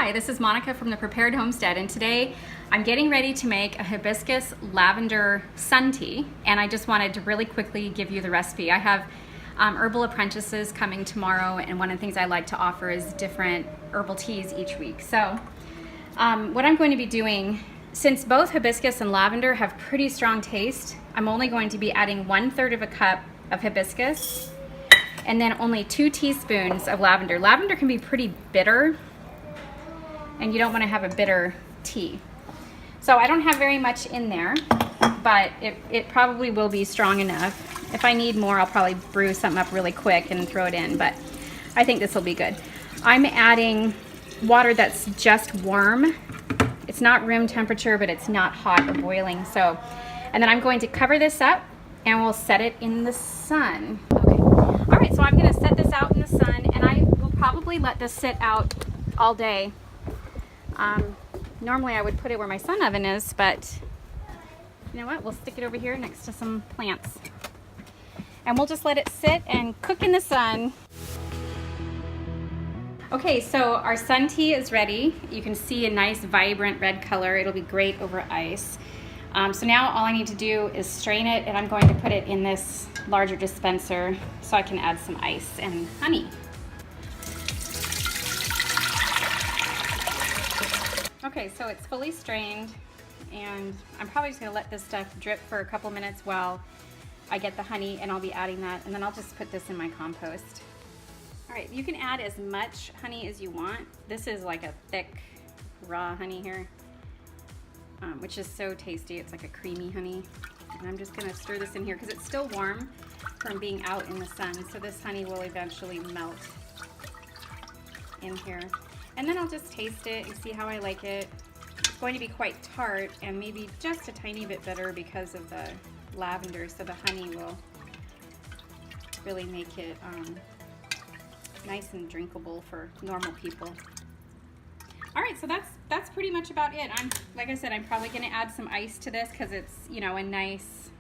Hi, this is Monica from the Prepared Homestead, and today I'm getting ready to make a hibiscus lavender sun tea, and I just wanted to really quickly give you the recipe. I have herbal apprentices coming tomorrow, and one of the things I like to offer is different herbal teas each week. So what I'm going to be doing, since both hibiscus and lavender have pretty strong taste, I'm only going to be adding 1/3 of a cup of hibiscus and then only 2 teaspoons of lavender. Lavender can be pretty bitter, and you don't want to have a bitter tea. So I don't have very much in there, but it probably will be strong enough. If I need more, I'll probably brew something up really quick and throw it in, but I think this will be good. I'm adding water that's just warm. It's not room temperature, but it's not hot or boiling. So, and then I'm going to cover this up and we'll set it in the sun. Okay. All right, so I'm gonna set this out in the sun, and I will probably let this sit out all day. Normally I would put it where my sun oven is, but you know what? We'll stick it over here next to some plants. And we'll just let it sit and cook in the sun. Okay, so our sun tea is ready. You can see a nice vibrant red color. It'll be great over ice. So now all I need to do is strain it, and I'm going to put it in this larger dispenser so I can add some ice and honey. Okay, so it's fully strained, and I'm probably just gonna let this stuff drip for a couple minutes while I get the honey, and I'll be adding that, and then I'll just put this in my compost. All right, you can add as much honey as you want. This is like a thick, raw honey here, which is so tasty. It's like a creamy honey. And I'm just gonna stir this in here because it's still warm from being out in the sun, so this honey will eventually melt in here. And then I'll just taste it and see how I like it. It's going to be quite tart and maybe just a tiny bit bitter because of the lavender, so the honey will really make it nice and drinkable for normal people. All right, so that's pretty much about it. Like I said, I'm probably gonna add some ice to this because it's, you know, a nice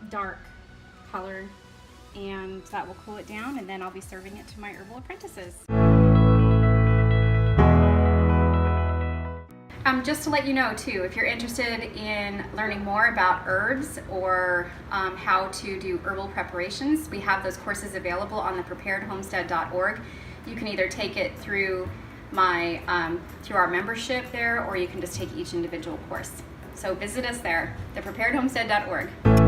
dark color, and that will cool it down, and then I'll be serving it to my herbal apprentices. Just to let you know too, if you're interested in learning more about herbs or how to do herbal preparations, we have those courses available on the preparedhomestead.org. You can either take it through our membership there, or you can just take each individual course. So visit us there, thepreparedhomestead.org.